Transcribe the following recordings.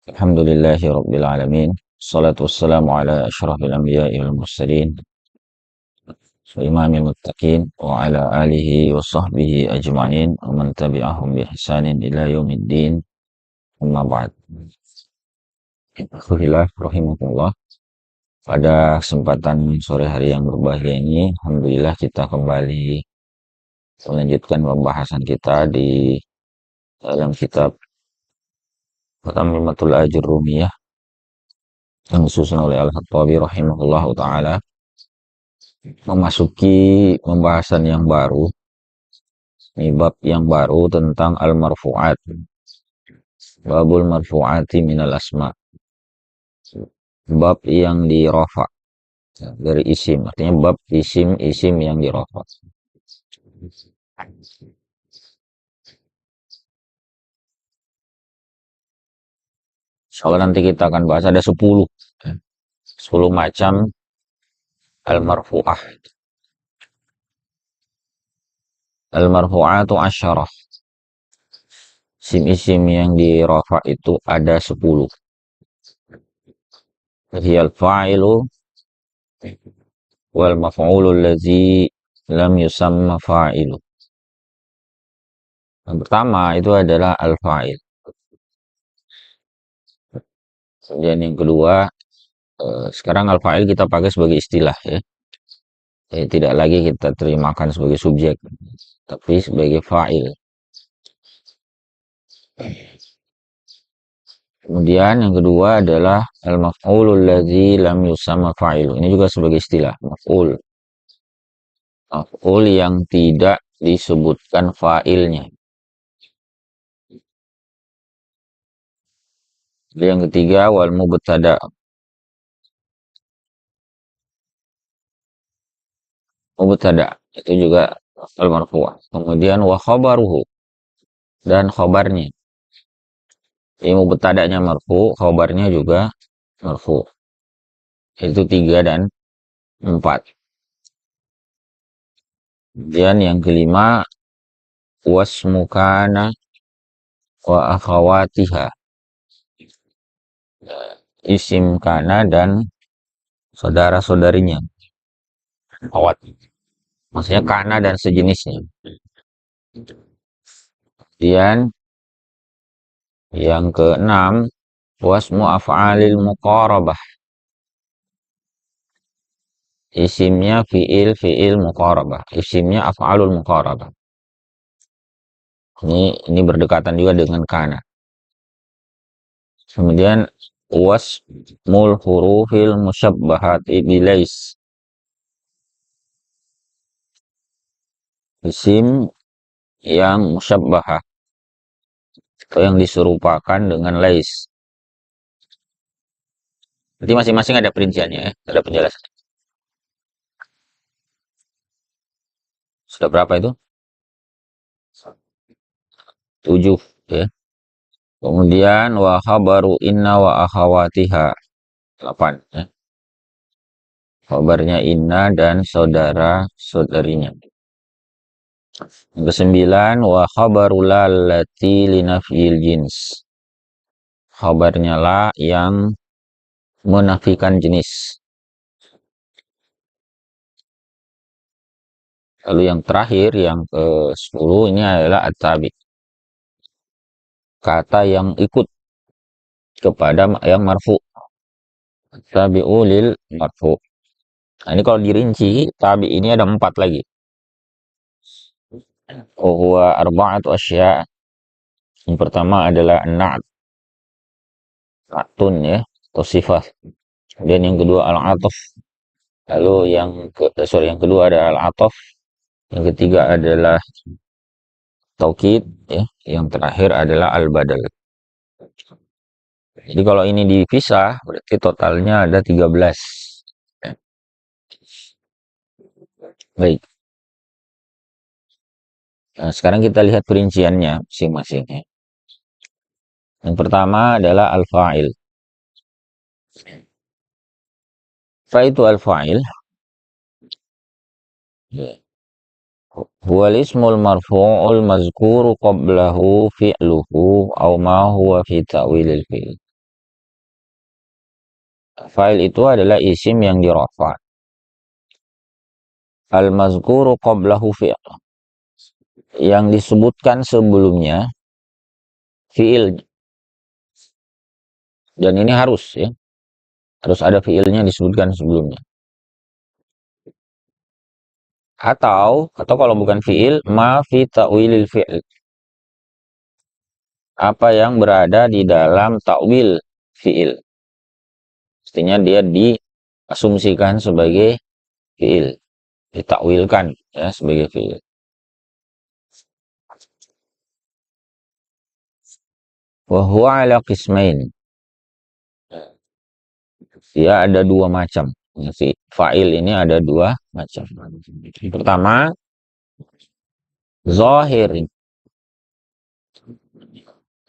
Alhamdulillahi Rabbil Alamin. Salatu wassalamu ala ashrafil anbiya'i wal mursalin wa imamil muttaqin wa ala alihi wa sahbihi ajma'in wa man tabi'ahum bi ihsanin ila yaumiddin. Amma ba'd. Alhamdulillah rahimahullah. Pada kesempatan sore hari yang berbahagia ini, alhamdulillah kita kembali melanjutkan pembahasan kita di dalam kitab Tatammimatul Ajurrumiyah yang disusun oleh Al-Khattabi rahimahullah taala, memasuki pembahasan yang baru, ini bab yang baru tentang al-marfu'at, babul marfu'ati minal asma, bab yang dirofa dari isim, artinya bab isim yang dirofa. Soalnya nanti kita akan bahas ada 10 macam al-marfu'ah. Al-marfu'atu asyarah, isim-isim yang dirofa itu ada 10. Hiyal fa'ilu wal maf'ulu allazi lam yusamma fa'ilu. Yang pertama itu adalah al-fa'il. Kemudian yang kedua, sekarang al-fa'il kita pakai sebagai istilah ya. Tidak lagi kita terimakan sebagai subjek, tapi sebagai fa'il. Kemudian yang kedua adalah al-maf'ulul ladzi lam yusamma fa'ilu. Ini juga sebagai istilah, maf'ul. Maf'ul yang tidak disebutkan fa'ilnya. Jadi yang ketiga wal mubtada. Mubtada itu juga al-marfu'. Kemudian wa khabaruhu, dan khabarnya. Ini mubtada'nya marfu, khabarnya juga marfu. Itu 3 dan 4. Kemudian yang kelima wasmu kana wa akhawatiha. Isim kana dan saudara-saudarinya. Akhawat. Maksudnya kana dan sejenisnya. Kemudian yang keenam wasmu af'alil muqarabah. Isimnya fi'il muqarabah. Isimnya af'alul muqarabah. Ini berdekatan juga dengan kana. Kemudian wasmul hurufil musyabbahati bilais. Isim yang musyabbahah atau yang diserupakan dengan lais. Jadi masing-masing ada perinciannya ya, ada penjelasan. Sudah berapa itu? 7 ya. Kemudian wa khabaru inna wa akhawatiha 8 ya. Khabarnya inna dan saudara-saudarinya. Yang ke-9 wa khabaru la allati linafyil jins. Khabarnya la yang menafikan jenis. Lalu yang terakhir, yang ke-10 ini adalah at-tabi. Kata yang ikut kepada yang marfu. Tabi'u lil marfu. Nah, ini kalau dirinci, tabi ini ada 4 lagi. Huwa arba'atu asya'. Yang pertama adalah na'at. Na'tun ya, atau sifat. Kemudian yang kedua al-'ataf. Lalu yang kedua ada al-'ataf. Yang ketiga adalah taukid ya. Yang terakhir adalah al-badal. Jadi kalau ini dipisah berarti totalnya ada 13. Baik. Nah, sekarang kita lihat perinciannya masing-masing ya. Yang pertama adalah al-fa'il. Faitu al-fa'il huwa ismul marfu'ul mazkuru qablahu fi'luhu aw ma huwa fi ta'wilil fi'l. Fa'il itu adalah isim yang dirafa. Al-mazkuru qablahu fi'l. Yang disebutkan sebelumnya fi'il. Dan ini harus ya. Harus ada fi'ilnya disebutkan sebelumnya. Atau kalau bukan fi'il, ma fi ta'wilil fi'il. Apa yang berada di dalam ta'wil fi'il. Mestinya dia diasumsikan sebagai fi'il. Ditakwilkan ya sebagai fi'il. Wa huwa ala qismain. Dia ada dua macam. Fa'il ini ada dua macam. Pertama, zahir.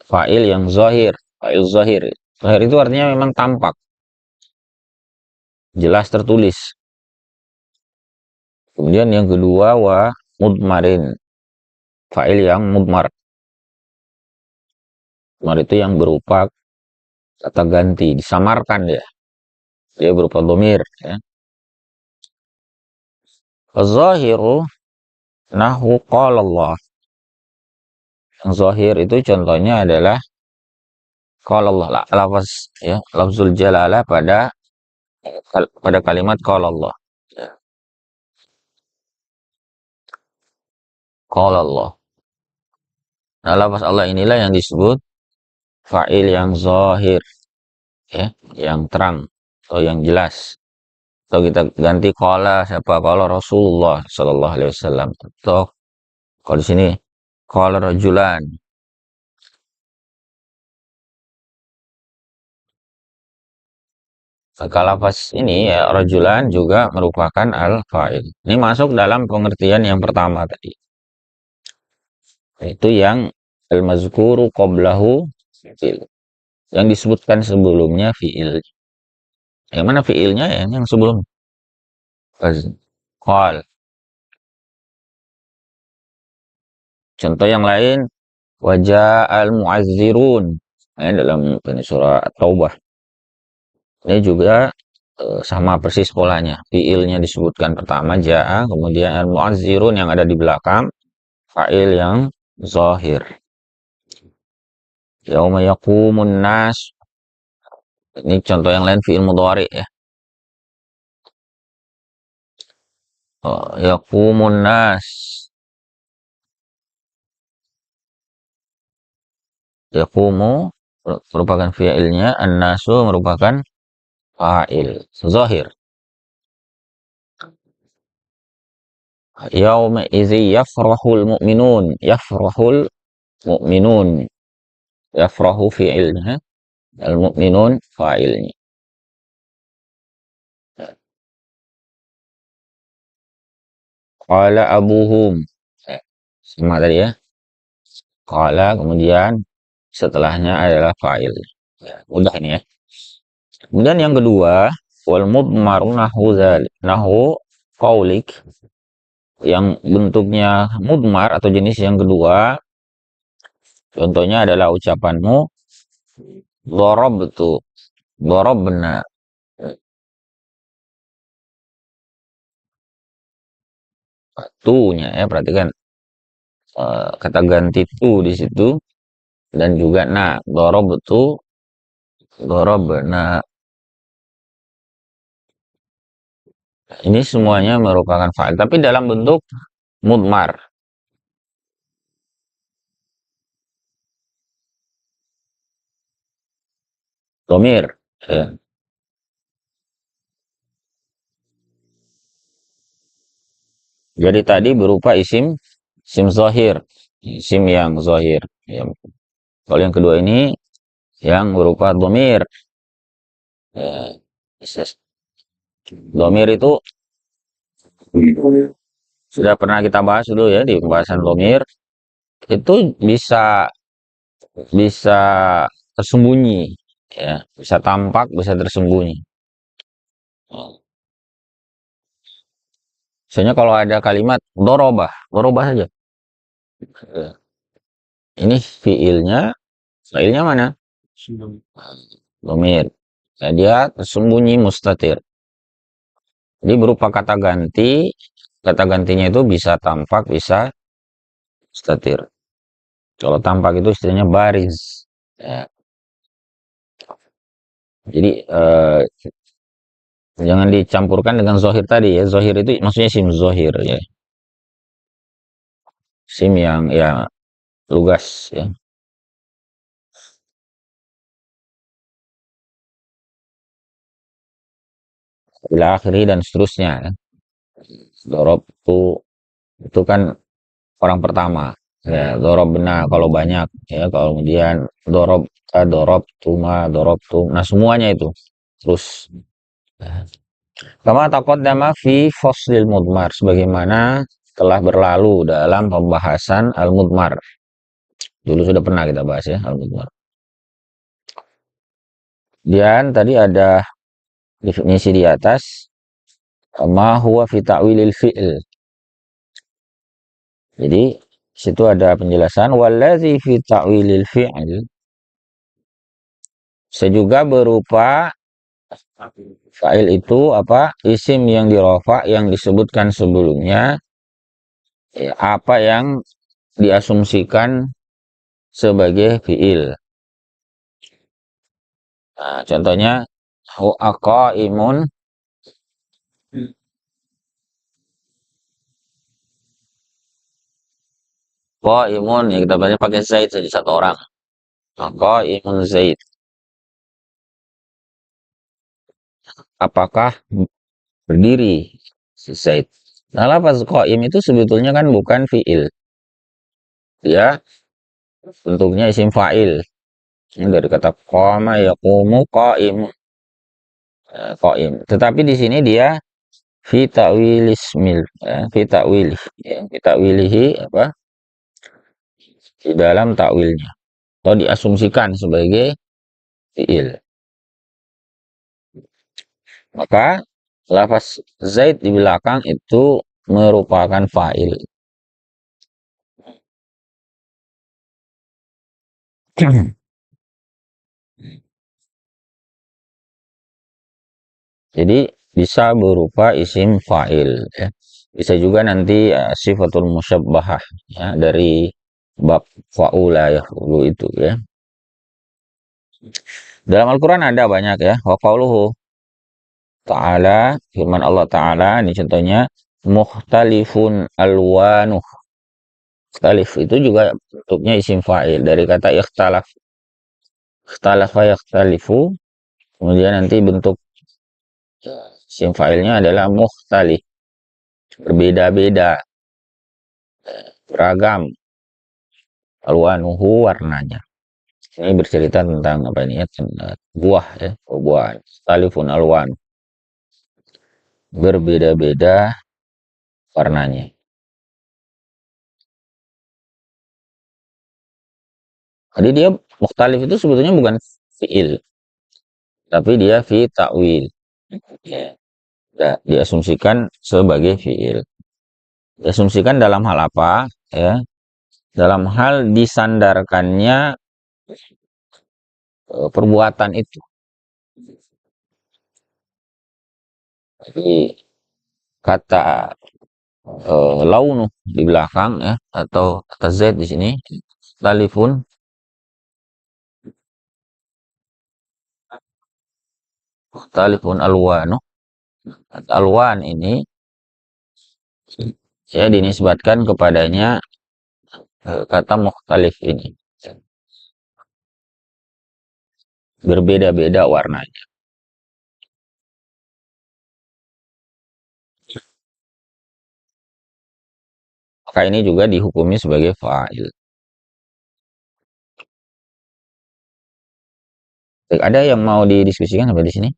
Fa'il yang zahir. Fa'il zahir. Zahir itu artinya memang tampak. Jelas tertulis. Kemudian yang kedua, wa mudmarin. Fa'il yang mudmar. Mudmar itu yang berupa kata ganti. Disamarkan ya. Dia berupa dhamir ya. Zahiru nahu qala Allah. Yang zahir itu contohnya adalah qala Allah, lafaz ya, lafzul jalalah pada kalimat qala Allah. Ya. Qala Allah. Nah, lafaz Allah inilah yang disebut fa'il yang zahir ya, yang terang atau yang jelas. Atau kita ganti qala siapa? Qala Rasulullah sallallahu alaihi wasallam. Atau kalau di sini qala rajulan. Maka lafaz ini ya, rajulan juga merupakan al-fa'il. Ini masuk dalam pengertian yang pertama tadi. Itu yang al-mazkuru qablahu fi'il. Yang disebutkan sebelumnya fi'il. Yang mana fi'ilnya ya? Yang sebelum. Qal. Contoh yang lain. Wajah al-mu'azzirun. Dalam surah At-Taubah. Ini juga sama persis polanya. Fi'ilnya disebutkan pertama ja'a, kemudian al-mu'azzirun yang ada di belakang fa'il yang zahir. Yauma yaqumun nas. Ini contoh yang lain fi'il mudhari ya. Yaqumun nas. Yaqumu merupakan fi'ilnya, an-nasu merupakan fa'il zahir. Yauma idzi yafrahul mu'minun. Yafrahul mu'minun. Yafrahu fi'ilnya, al-mu'minun fa'ilnya. Qala abuhum. Sama tadi ya. Qala kemudian setelahnya adalah fa'il. Mudah ini ya. Kemudian yang kedua, wal mudmaru nahu qaulik, yang bentuknya mudmar atau jenis yang kedua, contohnya adalah ucapanmu darabtu, darabna. Tu-nya ya, perhatikan kata ganti tu di situ dan juga na. Darabtu, darabna. Ini semuanya merupakan fa'il tapi dalam bentuk mudmar. Dhamir ya. Jadi tadi berupa isim zahir, isim yang zahir ya. Kalau yang kedua ini yang berupa dhamir ya. Dhamir itu sudah pernah kita bahas dulu ya di pembahasan dhamir. Itu bisa bisa tersembunyi ya, bisa tampak, bisa tersembunyi. Misalnya kalau ada kalimat dorobah, dorobah saja. Ini fiilnya mana? Dhamir. Ya, dia tersembunyi mustatir. Jadi berupa kata ganti, kata gantinya itu bisa tampak, bisa mustatir. Kalau tampak itu istilahnya baris. Ya, jadi jangan dicampurkan dengan zohir tadi ya. Zohir itu maksudnya sim zohir ya. Sim yang ya lugas ya. Bila akhiri dan seterusnya ya. Dorob itu kan orang pertama. Ya, dorob benar kalau banyak ya. Kalau kemudian dorob tuma, dorob tum. Nah, semuanya itu. Terus kama taqaddama fi faslil mudmar sebagaimana telah berlalu dalam pembahasan al-mudmar. Dulu sudah pernah kita bahas ya al-mudmar. Dan tadi ada definisi di atas ma huwa fi ta'wilil fi'il. Jadi situ ada penjelasan wallazi fi ta'wilil fi'il sejuga berupa fa'il itu apa isim yang dirofa yang disebutkan sebelumnya ya, apa yang diasumsikan sebagai fi'il. Nah, contohnya qaimun qaimun ya kita baca pakai zaid saja satu orang. Qaimun zaid. Apakah berdiri si zaid? Nah, lafaz qaim itu sebetulnya kan bukan fi'il. Dia bentuknya isim fa'il. Ini dari kata qama yaqumu qaim. Qaim. Tetapi di sini dia fi ta'wilismil ya, fi ta'wilih ya, fi ta'wilihi apa? Di dalam takwilnya atau diasumsikan sebagai fi'il. Maka lafaz Zaid di belakang itu merupakan fa'il. Jadi bisa berupa isim fa'il ya. Bisa juga nanti sifatul musyabbahah ya dari bab fa'ula ya dulu itu ya. Dalam Al-Qur'an ada banyak ya. Wa qauluhu ta'ala firman Allah taala ini contohnya mukhtalifun alwanuh. Mukhtalif itu juga bentuknya isim fa'il dari kata ikhtalaf. Ikhtalafa yakhtalifu kemudian nanti bentuk isim fa'ilnya adalah mukhtalif, berbeda-beda, beragam, alwanuhu warnanya. Ini bercerita tentang apa ini ya? Buah ya, buah. Talifun alwan, berbeda-beda warnanya. Jadi dia mukhtalif itu sebetulnya bukan fiil, tapi dia fi ta'wil. Ya, diasumsikan sebagai fiil. Diasumsikan dalam hal apa? Ya, dalam hal disandarkannya perbuatan itu. Jadi kata launu di belakang ya atau kata z di sini talifun talifun alwanu alwan ini ya dinisbatkan kepadanya kata mukhtalif ini berbeda-beda warnanya. Maka ini juga dihukumi sebagai fa'il. Ada yang mau didiskusikan sampai di sini?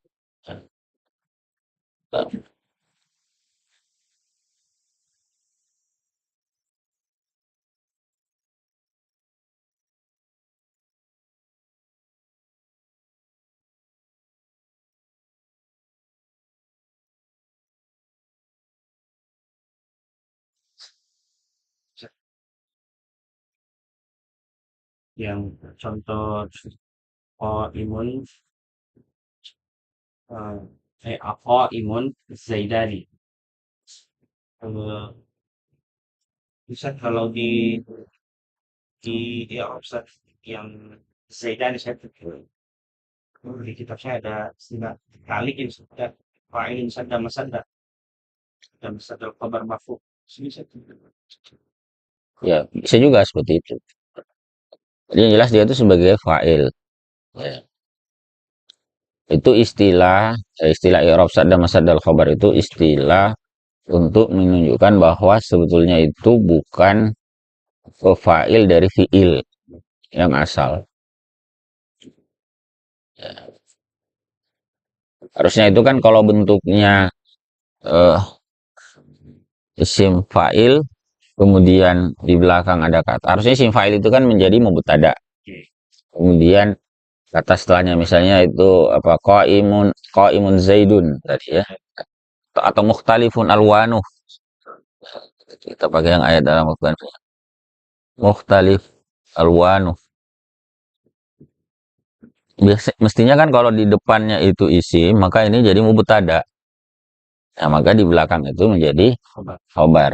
Yang contoh oh imun eh, kayak apa imun Zaidani. Eh, Bisa kalau di Arab yang Zaidani saya tuh di kitab saya ada istilah talikin sudah fa'ilin sadda masadda dan masadda kabar marfu. Sini saya Ya, bisa juga seperti itu. Jadi yang jelas dia itu sebagai fa'il. Ya. Itu istilah i'rab sad dan masad al khabar itu istilah untuk menunjukkan bahwa sebetulnya itu bukan fa'il dari fi'il yang asal. Harusnya itu kan kalau bentuknya eh, isim fa'il kemudian di belakang ada kata. Harusnya isim fa'il itu kan menjadi mubtada. Kemudian kata setelahnya misalnya itu apa qaimun zaidun tadi ya atau mukhtalifun alwanuh. Kita pakai yang ayat dalam Al-Qur'an. Mukhtalif alwanuh. Mestinya kan kalau di depannya itu isim, maka ini jadi mubtada. Nah, maka di belakang itu menjadi coba. khobar.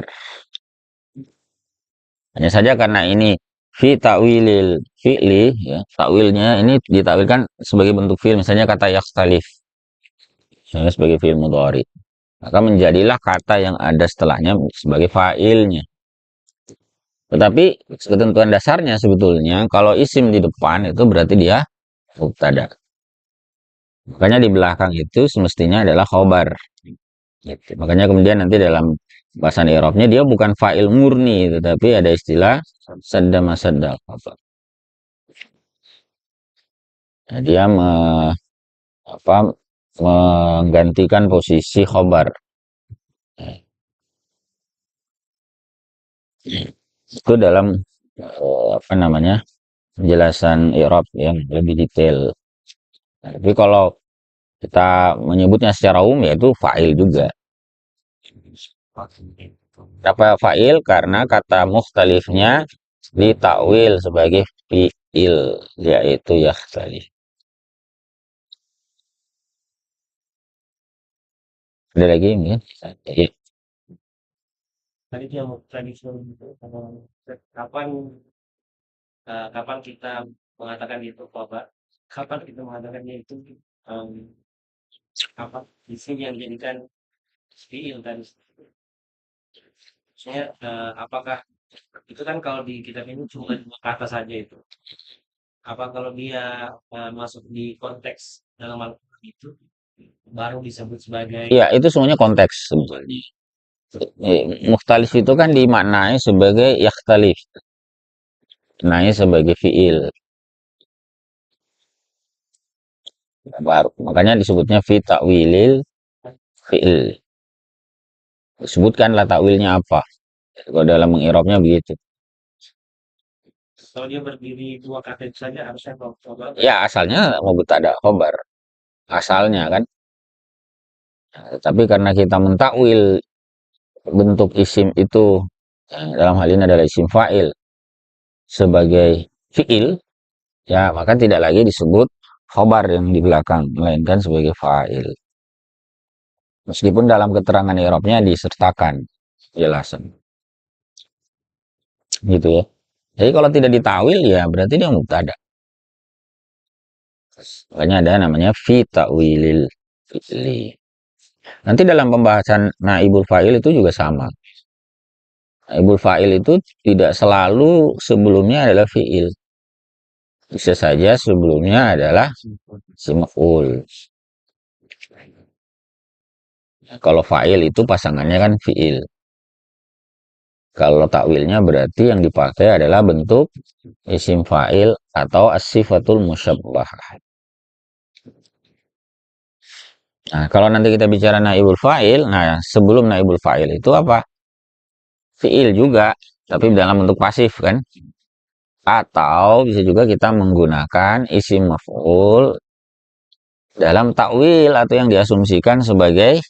Hanya saja karena ini fi ta'wilil fi'li, ya, takwilnya ini ditakwilkan sebagai bentuk fi'il, misalnya kata yakhtalif, misalnya sebagai fi'il mudhari. Maka menjadilah kata yang ada setelahnya sebagai fa'ilnya. Tetapi ketentuan dasarnya sebetulnya kalau isim di depan itu berarti dia mubtada. Makanya di belakang itu semestinya adalah khobar. Gitu. Makanya kemudian nanti dalam bahasan i'rabnya dia bukan fa'il murni, tetapi ada istilah sadda masadda khobar. Nah, dia apa, menggantikan posisi khobar. Itu dalam apa namanya penjelasan i'rab yang lebih detail. Nah, tapi kalau kita menyebutnya secara umum yaitu fa'il juga. Kenapa fa'il? Karena kata mukhtalifnya ditakwil sebagai fi'il, yaitu yakhtalif. Ada lagi mungkin? Iya. Tadi dia mau tradisi itu kapan kapan kita mengatakan itu apa? Kapan kita mengatakannya itu em, apa? Di sini yang dijadikan fiil dan saya apakah itu kan kalau di kitab ini cuma dua kata saja itu. Apa kalau dia masuk di konteks dalam Al-Quran itu baru disebut sebagai Iya, itu semuanya konteks sebetulnya. Mukhtalif itu kan dimaknai sebagai yakhtalif, maknanya sebagai fi'il. Baru makanya disebutnya fi ta'wilil fi'il. Sebutkanlah takwilnya apa. Kalau dalam mengirobnya begitu. kalau dia berdiri dua kata itu saja harusnya kalau coba Ya asalnya mubtada khobar. Asalnya kan. Tapi karena kita mentakwil bentuk isim itu, dalam hal ini adalah isim fa'il sebagai fi'il, ya maka tidak lagi disebut khobar yang di belakang, melainkan sebagai fa'il. Meskipun dalam keterangan i'rabnya disertakan penjelasan. Gitu ya. Jadi kalau tidak ditawil ya berarti dia mubtada. Makanya ada namanya fi ta'wilil fi'li. Nanti dalam pembahasan naibul fa'il itu juga sama. Naibul fa'il itu tidak selalu sebelumnya adalah fi'il. Bisa saja sebelumnya adalah si maf'ul. Kalau fa'il itu pasangannya kan fi'il. Kalau takwilnya berarti yang dipakai adalah bentuk isim fa'il atau as-sifatul musyabbahah. Nah, kalau nanti kita bicara naibul fa'il, nah sebelum naibul fa'il itu apa? Fi'il juga, tapi dalam bentuk pasif kan? Atau bisa juga kita menggunakan isim maf'ul dalam takwil atau yang diasumsikan sebagai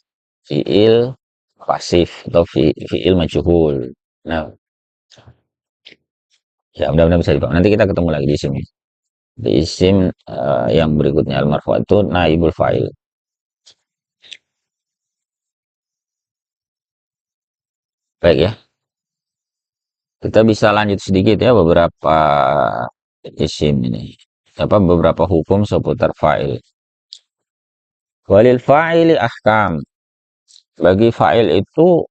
fi'il pasif atau fi'il majhul. Nah, ya mudah-mudahan bisa dipakai. Nanti kita ketemu lagi di sini. Di isim yang berikutnya al-marfu itu naibul fa'il. Baik ya, kita bisa lanjut sedikit ya beberapa isim ini. Beberapa hukum seputar fa'il. Walil fa'ili ahkam. Bagi fa'il itu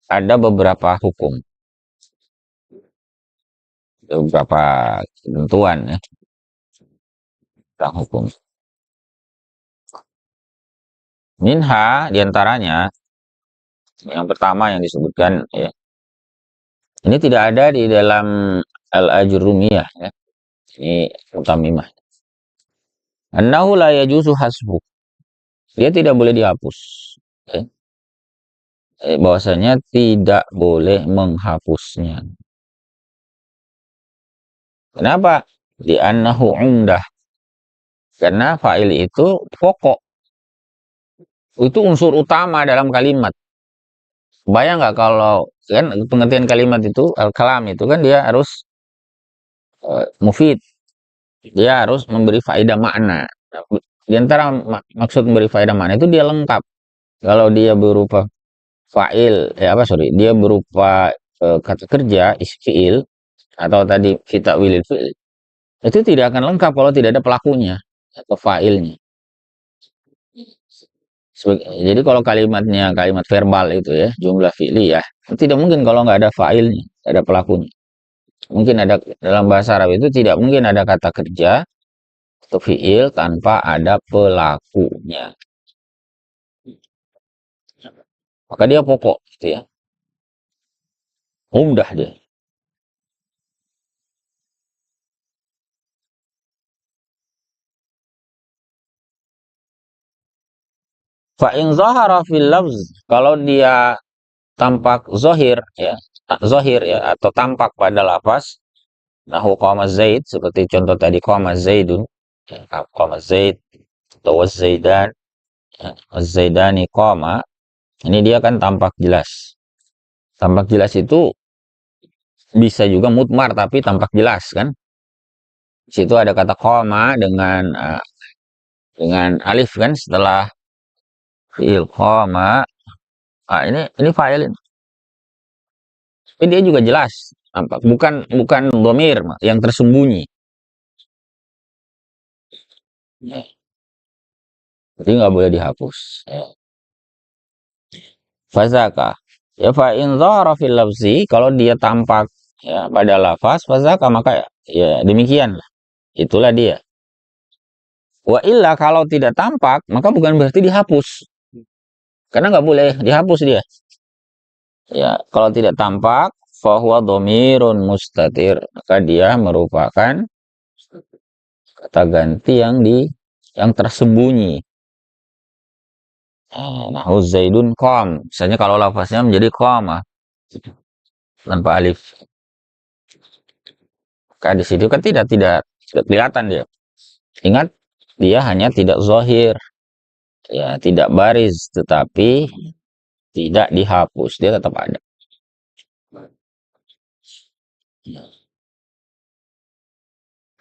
ada beberapa hukum, beberapa ketentuan ya tentang hukum. Minha diantaranya yang pertama yang disebutkan ya. Ini tidak ada di dalam Al-Ajrumiyah ya. Ini Mutamimah. Annahu la yajuzu hasbu. Dia tidak boleh dihapus. Ya. Bahwasanya tidak boleh menghapusnya. Kenapa? Di annahu umdah. Karena fa'il itu pokok. Itu unsur utama dalam kalimat. Bayang nggak kalau kan pengertian kalimat itu al-kalam itu kan dia harus mufid. Dia harus memberi faedah makna. Di antara maksud memberi faedah makna itu dia lengkap. Kalau dia berupa fa'il, dia berupa kata kerja, fi'il, atau tadi kita wilil fi'il, itu tidak akan lengkap kalau tidak ada pelakunya atau fa'ilnya. Jadi kalau kalimatnya kalimat verbal itu ya, jumlah fi'li ya, tidak mungkin kalau nggak ada fa'ilnya, ada pelakunya. Mungkin ada dalam bahasa Arab itu tidak mungkin ada kata kerja atau fi'il tanpa ada pelakunya. Maka dia pokok gitu ya. Umdah dia. Fa in zahara fil lafz, kalau dia tampak zahir ya, atau tampak pada lafaz, nahu qama zaid, seperti contoh tadi qama zaidun, ya, qama zaid atau wazaidan, ya, wazaidani qama, ini dia kan tampak jelas. Tampak jelas itu bisa juga mutmar tapi tampak jelas kan. Di situ ada kata qama dengan alif kan setelah fi'il qama. Ini fa'il ini. Tapi dia juga jelas tampak, bukan dhamir yang tersembunyi. Ya. Jadi nggak boleh dihapus. Ya. Fazaka. Ya fa in dhahara fil lafzi, kalau dia tampak ya pada lafaz fazaka, maka ya demikian. Itulah dia. Wa illa, kalau tidak tampak maka bukan berarti dihapus. Karena nggak boleh dihapus dia. Ya, kalau tidak tampak fahuwa dhamirun mustatir, maka dia merupakan kata ganti yang tersembunyi. Nah, zaidun qam. Misalnya kalau lafaznya menjadi qama tanpa alif. Maka di situ kan tidak kelihatan dia. Ingat, dia hanya tidak zahir. Ya, tidak baris, tetapi tidak dihapus, dia tetap ada.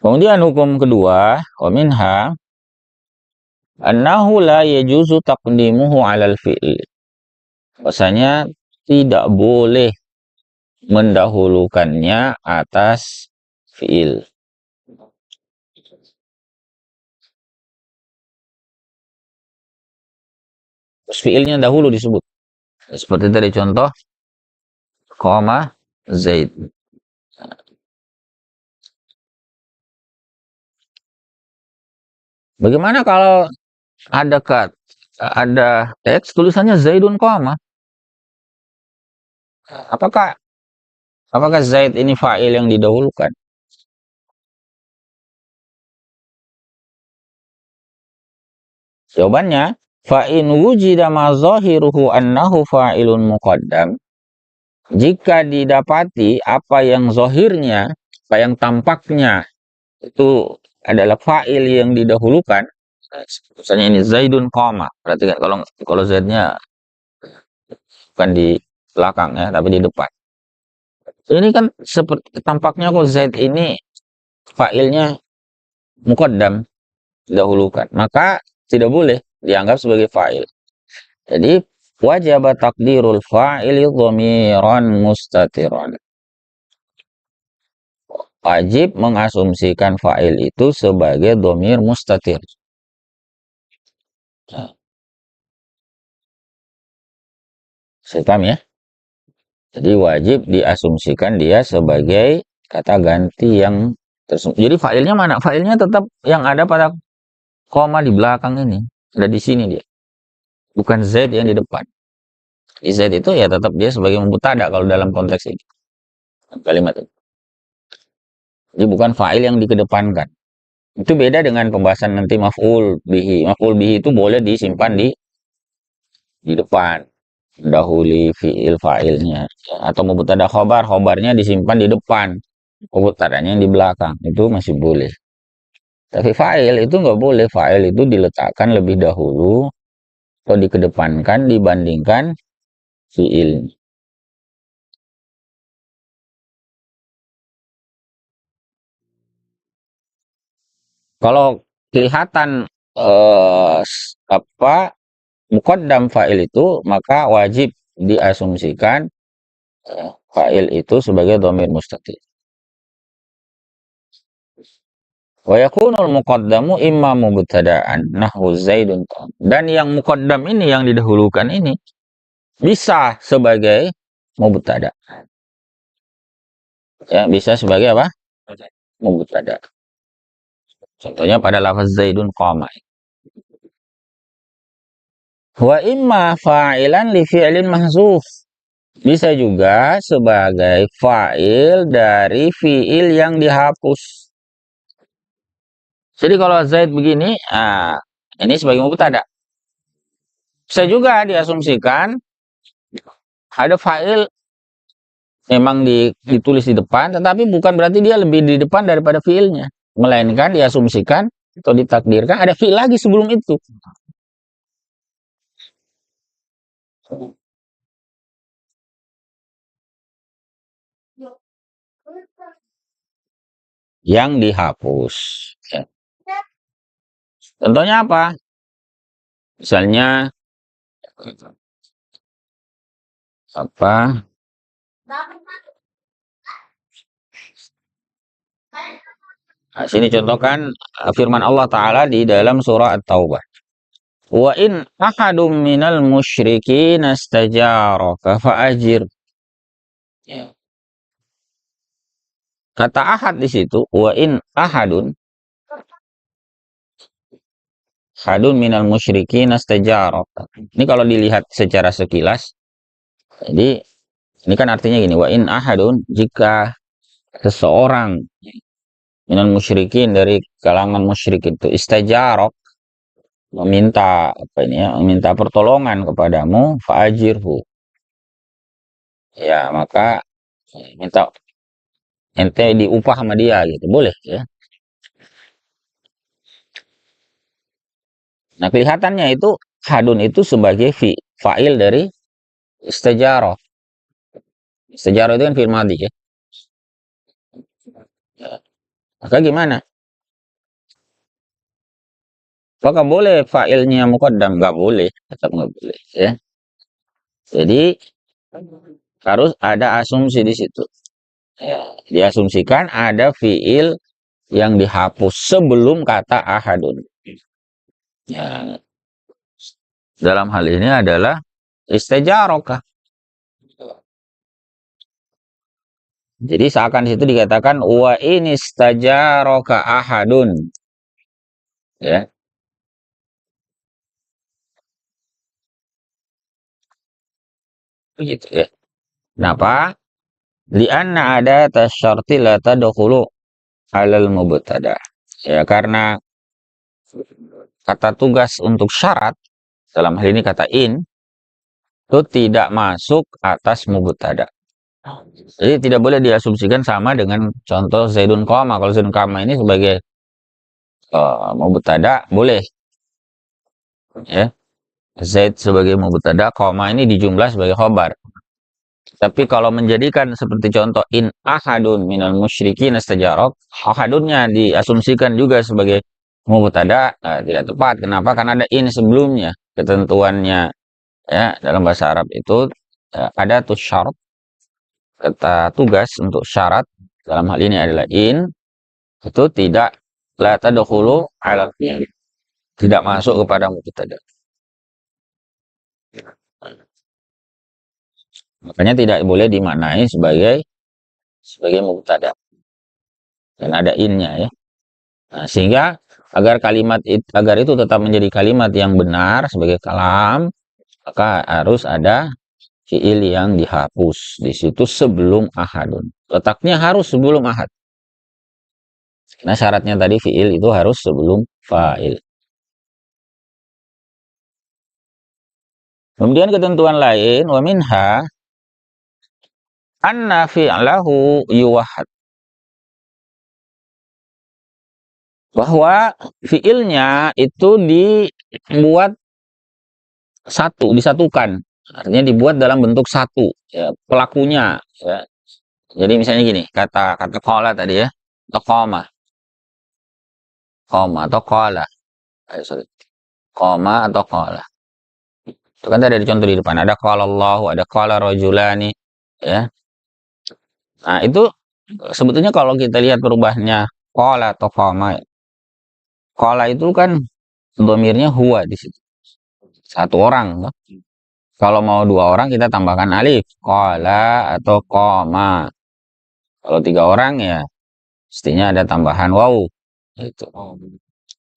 Kemudian hukum kedua, wa minha annahu la yajuzu taqdimuhu 'alal fi'il. Bahwasanya tidak boleh mendahulukannya atas fi'il. Terus fi'ilnya dahulu disebut. Seperti tadi contoh qama zaid. Bagaimana kalau ada teks tulisannya zaidun qama? Apakah zaid ini fa'il yang didahulukan? Jawabannya, fa in wujida ma zahiruhu annahu fa'ilun muqaddam. Jika didapati apa yang zahirnya, apa yang tampaknya itu adalah fa'il yang didahulukan, misalnya ini zaidun qama, perhatikan kalau zaidnya bukan di belakang ya, tapi di depan. Ini kan seperti tampaknya kok zaid ini fa'ilnya muqaddam, didahulukan, maka tidak boleh dianggap sebagai fa'il. Jadi wajib takdirul fa'ili dhamiran mustatiran. Wajib mengasumsikan fa'il itu sebagai dhamir mustatir. Nah, saya paham ya? Jadi wajib diasumsikan dia sebagai kata ganti yang tersebut. Jadi fa'ilnya mana? Fa'ilnya tetap yang ada pada koma di belakang ini. Ada di sini dia. Bukan Z yang di depan. Di Z itu ya tetap dia sebagai mubtada kalau dalam konteks ini. Kalimat itu. Jadi bukan fa'il yang dikedepankan. Itu beda dengan pembahasan nanti maf'ul bihi. Maf'ul bihi itu boleh disimpan di depan. Dahuli fi'il fa'ilnya. Atau mubtada khobar. Khobarnya disimpan di depan. Mubtadanya di belakang. Itu masih boleh. Tapi fa'il itu nggak boleh. Fa'il itu diletakkan lebih dahulu atau dikedepankan dibandingkan fi'il. Kalau kelihatan apa muqaddam fa'il itu, maka wajib diasumsikan fa'il itu sebagai dhamir mustatir. Wa yakunul muqaddamu imma mubtada'an nahwu Zaidun. Dan yang muqaddam ini yang didahulukan ini bisa sebagai mubtada. Ya, bisa sebagai apa? Mubtada. Contohnya pada lafaz Zaidun qama. Wa imma fa'ilan li fi'lin mahzuf. Bisa juga sebagai fa'il dari fi'il yang dihapus. Jadi kalau Zaid begini, ini sebagai mubtada. Bisa juga diasumsikan ada fa'il memang ditulis di depan, tetapi bukan berarti dia lebih di depan daripada fi'ilnya. Melainkan diasumsikan atau ditakdirkan ada fi'il lagi sebelum itu. Yang dihapus. Ya. Contohnya apa? Misalnya apa? Nah, sini contohkan firman Allah Ta'ala di dalam surah At-Taubah. Wa in ahadum minal musyrikin astajaraka fa'ajir. Ya. Kata ahad di situ, wa in ahadun minal musyrikin astajaraka. Ini kalau dilihat secara sekilas, jadi ini kan artinya gini, wa in ahadun, jika seseorang minal musyrikin dari kalangan musyrik itu istajarok, meminta apa ini ya, meminta pertolongan kepadamu, fa'ajirhu. Ya, maka minta ente diupah sama dia gitu, boleh ya. Nah, kelihatannya itu hadun itu sebagai fa'il dari istajarah. Istajarah itu kan fi'il madhi ya. Maka gimana? Apakah boleh fa'ilnya muqaddam? Nggak boleh, tetap nggak boleh ya. Jadi harus ada asumsi di situ. Ya, diasumsikan ada fi'il yang dihapus sebelum kata ahadun. Ya, dalam hal ini adalah istajarokah. Jadi seakan di situ dikatakan wa in istajaraka ahadun. Ya. Begitu ya. Kenapa? Lianna ada tasyarti la tadkhulu alal mubtada. Ya, karena kata tugas untuk syarat dalam hal ini kata in itu tidak masuk atas mubtada. Jadi tidak boleh diasumsikan sama dengan contoh Zaidun qama. Kalau Zaidun qama ini sebagai mubtada boleh. Ya. Zaid sebagai mubtada, qama ini dijumlah sebagai khobar. Tapi kalau menjadikan seperti contoh in ahadun minal musyrikin istajarok, ahadunnya diasumsikan juga sebagai mubtada, tidak tepat. Kenapa? Karena ada in sebelumnya. Ketentuannya Ya, dalam bahasa Arab itu ada tuh syarat, kata tugas untuk syarat dalam hal ini adalah in, itu tidak la tadkhulu ala fi'il, tidak masuk kepada mubtada. Makanya tidak boleh dimaknai sebagai mubtada dan ada innya ya. Nah, sehingga agar itu tetap menjadi kalimat yang benar sebagai kalam, maka harus ada fiil yang dihapus di situ sebelum ahadun. Letaknya harus sebelum ahad. Nah, syaratnya tadi fiil itu harus sebelum fa'il. Kemudian ketentuan lain, wa minha anna fi'lahu yuwahhad. Bahwa fiilnya itu dibuat satu, disatukan. Artinya dibuat dalam bentuk satu, ya, pelakunya. Ya. Jadi misalnya gini, kata qala tadi ya, atau qama atau qala. Sorry. Qama atau qala. Itu kan tadi ada contoh di depan, ada qala Allahu, ada qala rajulani, ya. Nah, itu sebetulnya kalau kita lihat perubahannya qala atau qama, qala itu kan dhamirnya huwa di situ. Satu orang, no? Kalau mau dua orang kita tambahkan alif, qala atau qama. Kalau tiga orang ya mestinya ada tambahan waw. Itu.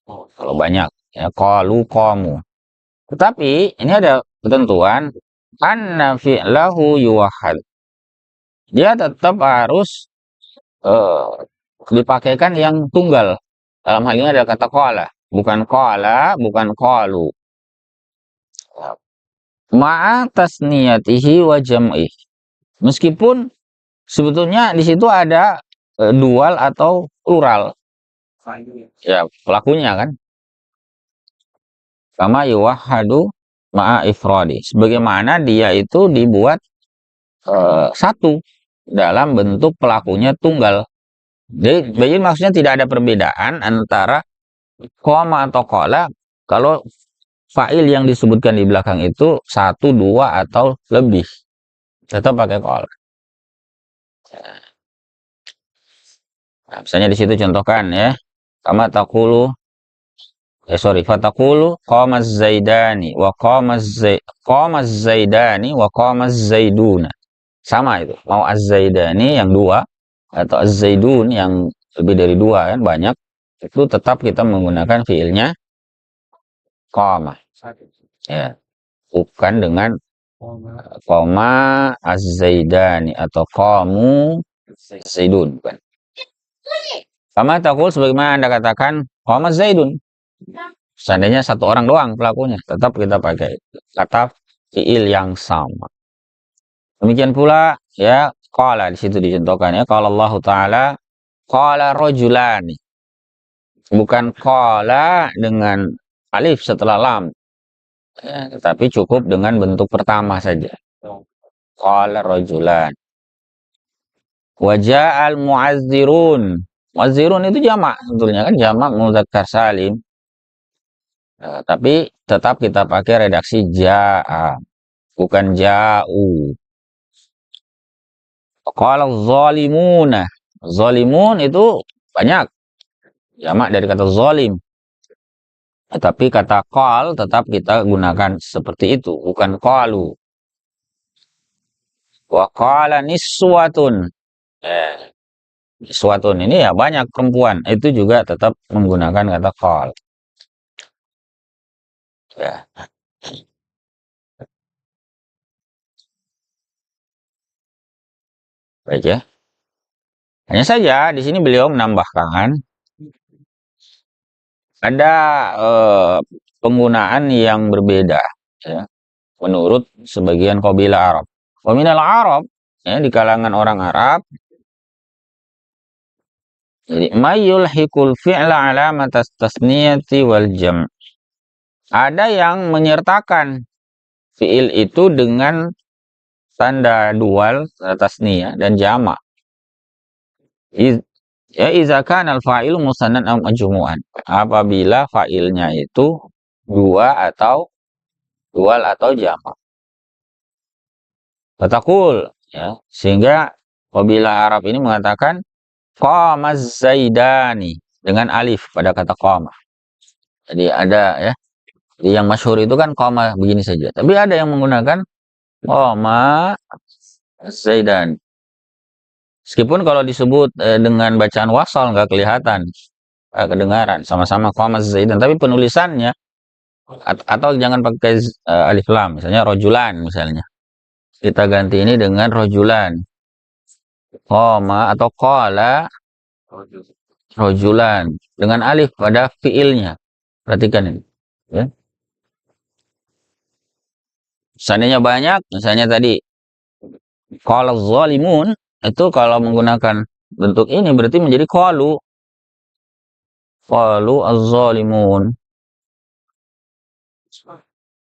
Kalau banyak ya qalu qamu. Tetapi ini ada ketentuan anna fi'lahu yuwahhad. Dia tetap harus dipakaikan yang tunggal. Dalam hal ini ada kata qala, bukan qala, bukan qalu. Ma'a tasniyatihi wa jam'ih. Meskipun sebetulnya di situ ada dual atau plural. Ya, pelakunya kan. Kama yuwahhadu ma'a ifradi. Sebagaimana dia itu dibuat satu dalam bentuk pelakunya tunggal. Jadi maksudnya tidak ada perbedaan antara qama atau qala kalau fa'il yang disebutkan di belakang itu satu, dua atau lebih. Tetap pakai qala. Nah, misalnya di situ contohkan ya. Kama taqulu fataqulu qamaz zaidani wa qamaz zaidani wa qamaz zaiduna. Sama itu. Mau az-zaidani yang dua atau az-zaidun yang lebih dari dua kan banyak, itu tetap kita menggunakan fiilnya qama. Ya. Bukan dengan qama az-zaidani atau qamu zaidun bukan. Sama taqul sebagaimana Anda katakan qama zaidun. Seandainya satu orang doang pelakunya, tetap kita pakai kata fiil yang sama. Demikian pula ya qala di situ dicontohkan ya qala Allah taala qala rajulani. Bukan qala dengan alif setelah lam. Ya, tetapi cukup dengan bentuk pertama saja. Qala rajulan. Wa ja'al mu'azzirun. Mu'azzirun itu jamak sebetulnya kan jamak mudzakkar salim. Tapi tetap kita pakai redaksi ja'a, bukan ja'u. Qala zalimuna. Zalimun itu banyak. Jamak dari kata zalim. Tapi kata qal tetap kita gunakan seperti itu, bukan qalu. Wa qala niswatun. Niswatun ini ya banyak perempuan. Itu juga tetap menggunakan kata qal. Ya. Baik ya. Hanya saja di sini beliau menambahkan ada penggunaan yang berbeda ya, menurut sebagian kabilah Arab. Peminal Arab ya, di kalangan orang Arab, jadi mayulhiqul fi'la alamatas tasniyati wal jam'. Ada yang menyertakan fi'il itu dengan tanda dual, tasniyah dan jamak. Ya iza kana al-fa'ilu musannan aw majmu'an. Apabila fa'ilnya itu dua atau dual atau jamak. Fatakul, ya. Sehingga apabila Arab ini mengatakan qamaz zaidani dengan alif pada kata qama. Jadi ada ya. Jadi yang masyhur itu kan qama begini saja. Tapi ada yang menggunakan qama zaidan. Meskipun kalau disebut dengan bacaan wasal nggak kelihatan, kedengaran sama-sama qamaz zaidan. Tapi penulisannya atau jangan pakai alif lam, misalnya rojulan misalnya. Kita ganti ini dengan rojulan. Qama atau qala rojulan dengan alif pada fiilnya. Perhatikan ini. Ya. Seandainya banyak, misalnya tadi qala zalimun, itu kalau menggunakan bentuk ini berarti menjadi qalu az-zalimun.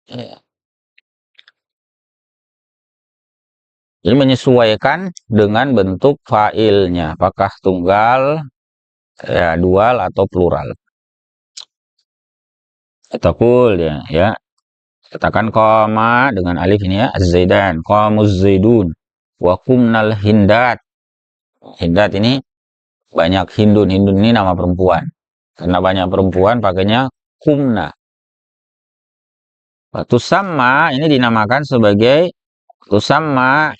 Ya. Jadi menyesuaikan dengan bentuk fa'ilnya, apakah tunggal, ya, dual atau plural. Taqul ya. Katakan qama dengan alif ini ya, az-zaidan, qamuz zaidun, wa qumnal hindat. Hindat ini banyak hindun. Hindun ini nama perempuan. Karena banyak perempuan pakainya kumna. Tusamma ini dinamakan sebagai tusamma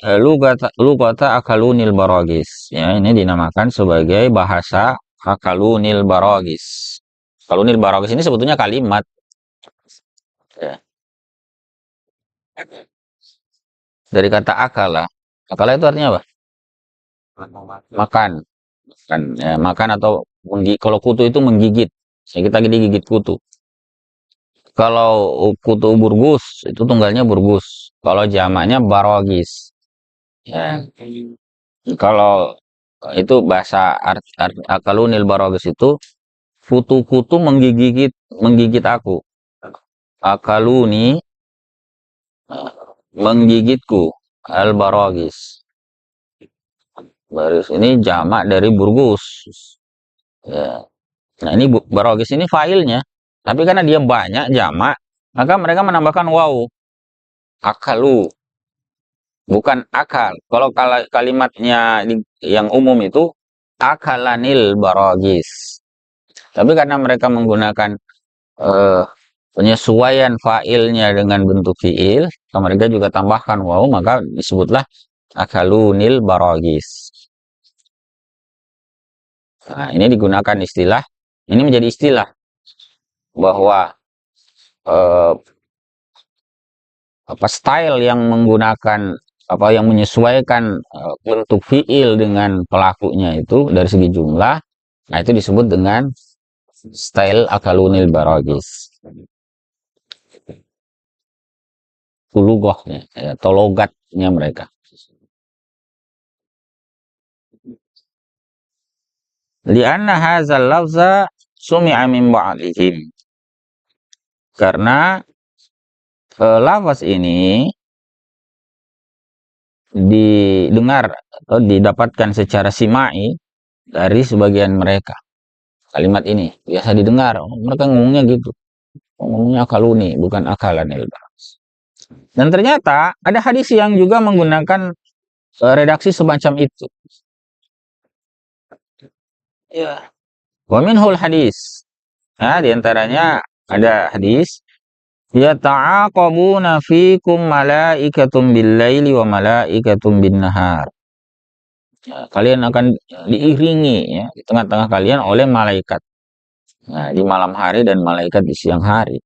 lugata akalunil baragis. Ya, ini dinamakan sebagai bahasa akalunil baragis. Akalunil baragis ini sebetulnya kalimat. Ya. Dari kata akala. Akala itu artinya apa? Makan. Ya, makan atau kalau kutu itu menggigit. Ya, kita gigit kutu. Kalau kutu burgus itu tunggalnya burgus. Kalau jamaknya barogis. Ya. Kalau itu bahasa akalunil barogis itu kutu-kutu menggigit aku. Akaluni menggigitku. Al barogis. Baris ini jamak dari burgus. Ya. Nah ini barogis ini failnya. Tapi karena dia banyak jamak, maka mereka menambahkan waw. Akalu. Bukan akal. Kalau kalimatnya yang umum itu akalanil barogis. Tapi karena mereka menggunakan penyesuaian failnya dengan bentuk fiil, mereka juga tambahkan waw, maka disebutlah akalunil barogis. Nah, ini digunakan istilah, ini menjadi istilah bahwa style yang menggunakan yang menyesuaikan bentuk fiil dengan pelakunya itu dari segi jumlah, nah itu disebut dengan style akalunil baragis. Tulugohnya, atau logatnya mereka. Lianna hadzal lafza sumi'a min ba'dihim. Karena lafaz ini didengar atau didapatkan secara simai dari sebagian mereka. Kalimat ini biasa didengar, mereka ngomongnya gitu. Ngomongnya akaluni, bukan akalanil baragis. Dan ternyata ada hadis yang juga menggunakan redaksi semacam itu. Ya. Wa minhul hadis. Nah, diantaranya ada hadis yata'aqabuna fikum malaikatum bil-laili wa malaikatum bin-nahar. Ya, kalian akan diiringi ya di tengah-tengah kalian oleh malaikat. Nah, di malam hari dan malaikat di siang hari.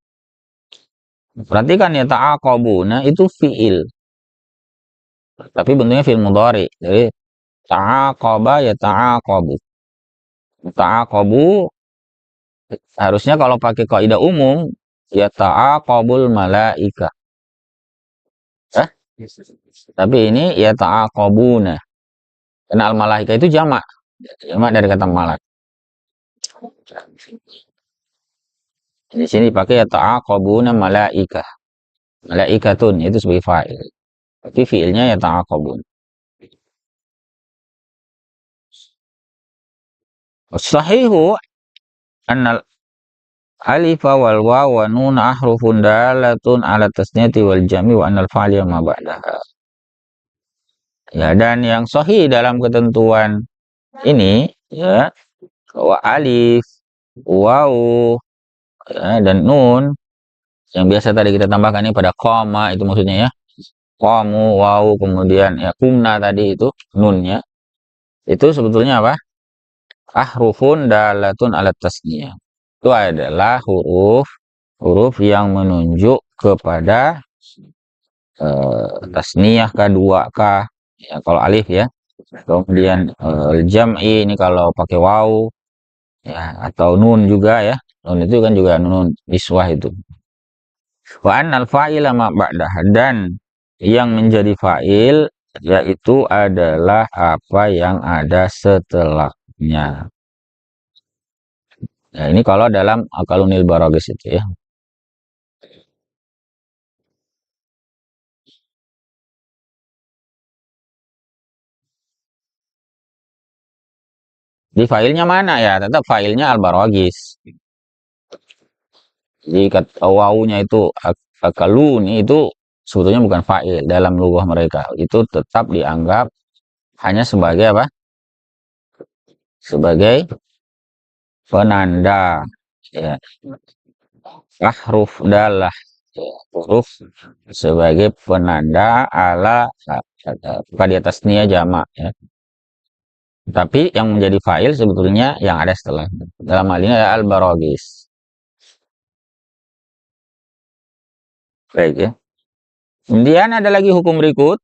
Perhatikan ya ta'aqabuna itu fiil. Tapi bentuknya fiil mudhari. Jadi ta'aqaba ya ta'aqabu. Ta'aqabu harusnya kalau pakai kaidah umum ya ta'aqabul malaika. Tapi ini ya ta'aqabuna. Karena al malaika itu jamak. Jamak dari kata malak. Di sini dipakai ya ta'aqabuna malaika. Malaikatun itu sebagai fa'il. Tapi fiilnya ya ta'aqabun. Sahihu annal alif wal waw wa nun ahrufun dalatun ala tasniyati wal jami wa anal fa'il ma ba'daha. Ya, dan yang sahih dalam ketentuan ini ya, wa alif, waw, ya, dan nun yang biasa tadi kita tambahkan ini pada koma, itu maksudnya ya. Qamu, waw, kemudian ya kumna tadi itu nunnya. Itu sebetulnya apa? Ahrufun dalatun ala tasniyah. Itu adalah huruf yang menunjuk kepada tasniyah kedua kah, ya kalau alif ya. Kemudian jam'i ini kalau pakai waw ya, atau nun juga ya. Nun itu kan juga nun niswah itu. Wa annal fa'ila ma ba'dah, dan yang menjadi fa'il yaitu adalah apa yang ada setelahnya. Nah, ini kalau dalam Aqalunil Baragis itu ya. Di filenya mana ya? Tetap filenya Al-Baragis. Jadi wawunya itu akaluni itu sebetulnya bukan fa'il dalam lughah mereka. Itu tetap dianggap hanya sebagai apa? Sebagai penanda. Ya. Ahruf dalah. Ya. Huruf sebagai penanda ala pada tasniyah jamak ya. Tapi yang menjadi fa'il sebetulnya yang ada setelah. Dalam hal ini adalah Al-Baragis. Baik ya. Kemudian ada lagi hukum berikut.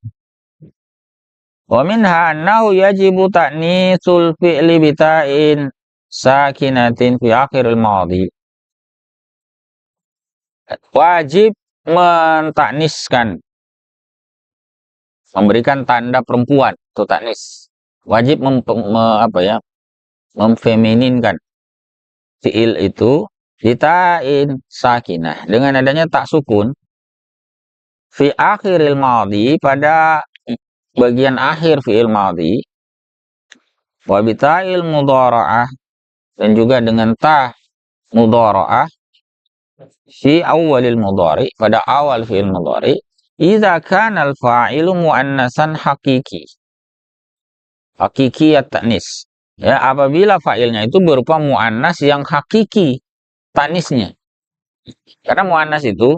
Wa minha annahu yajibu ta'nitsul fi'li bita'in sakinatin fi akhiril madhi. Wajib mentakniskan, memberikan tanda perempuan itu taknis. Wajib memfemininkan fi'il itu bita'in sakinah dengan adanya tak sukun fi akhiril madhi pada bagian akhir fi'il madhi wa bita'il mudhara'ah dan juga dengan ta mudhara'ah fi awalil mudhari pada awal fi'il mudhari idza kana al fa'ilu muannasan hakiki at-ta'nis ya, apabila fa'ilnya itu berupa muannas yang hakiki tanisnya. Karena muannas itu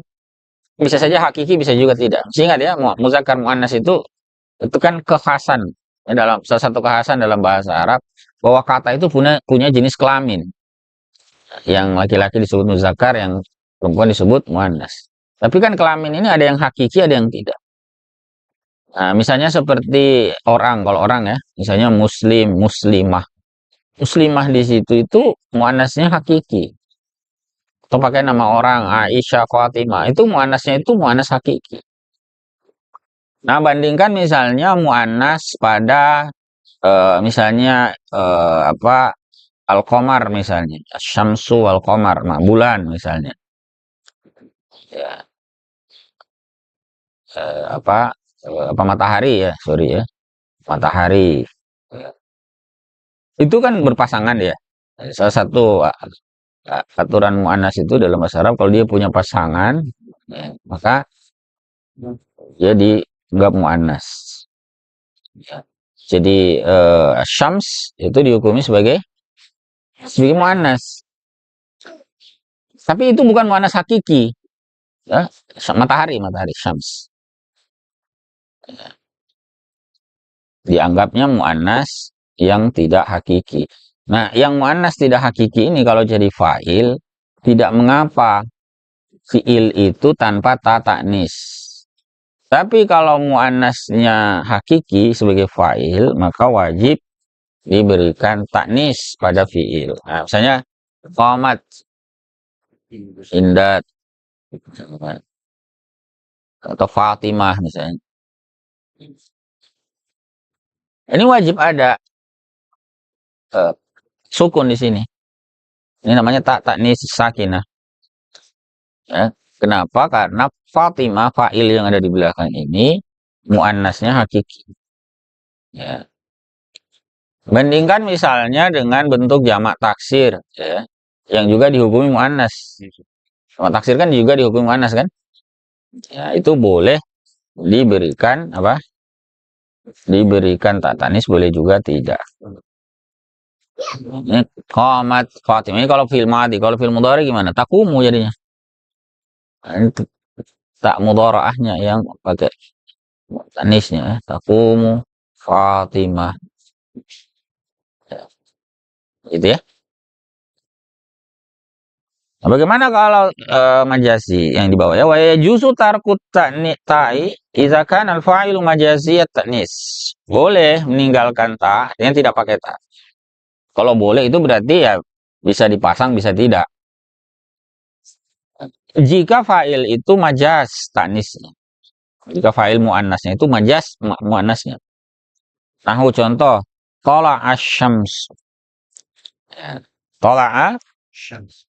bisa saja hakiki, bisa juga tidak. Ingat ya, muzakkar muannas itu kan kekhasan ya, dalam salah satu kekhasan dalam bahasa Arab bahwa kata itu punya jenis kelamin. Yang laki-laki disebut muzakkar, yang perempuan disebut muannas. Tapi kan kelamin ini ada yang hakiki, ada yang tidak. Nah, misalnya seperti orang, kalau orang ya, misalnya muslim, muslimah. Muslimah di situ itu muannasnya hakiki. Atau pakai nama orang Aisyah, Fatimah, itu muannasnya itu muannas hakiki. Nah, bandingkan misalnya muannas pada misalnya al-qamar misalnya, syamsu al-qamar, bulan misalnya. Ya. Matahari ya, sorry ya. Matahari. Itu kan berpasangan ya. Salah satu aturan muannas itu dalam bahasa Arab kalau dia punya pasangan ya, maka dia dianggap muannas. Ya. Jadi syams itu dihukumi sebagai muannas. Tapi itu bukan muannas hakiki. Ya, matahari syams. Ya. Dianggapnya muannas yang tidak hakiki. Nah, yang muannas tidak hakiki ini kalau jadi fa'il tidak mengapa fi'il itu tanpa ta ta'nis. Tapi kalau muannasnya hakiki sebagai fa'il, maka wajib diberikan ta'nis pada fi'il. Nah, misalnya qamat, indat, atau Fatimah misalnya. Ini wajib ada sukun di sini. Ini namanya ta'nis sakinah. Ya. Kenapa? Karena Fatimah, fa'il yang ada di belakang ini, muannasnya hakiki. Ya. Bandingkan misalnya dengan bentuk jamak taksir. Ya. yang juga dihukumi muannas. Sama taksir kan juga dihukumi muannas kan? Ya, itu boleh diberikan apa? Diberikan tak tanis, boleh juga tidak. Ini qamat Fatimah. Ini kalau fil madi, kalau fil mudhari gimana? Takumu jadinya. Nah, ini tak mudharaahnya yang pakai tanisnya, takumu Fatimah. Ya, gitu ya. Nah, bagaimana kalau majazi yang di bawah ya? Wa yajuzu tarkut ta'i idza kana al-fa'ilu majaziyat ta'nis. Boleh meninggalkan ta yang tidak pakai ta. Kalau boleh itu berarti ya bisa dipasang, bisa tidak. Jika fa'il itu majaz ta'nisnya. Jika fa'il muannasnya itu majaz muannasnya. Nahu contoh, tola'a syams. Ya. Tola'a Syams.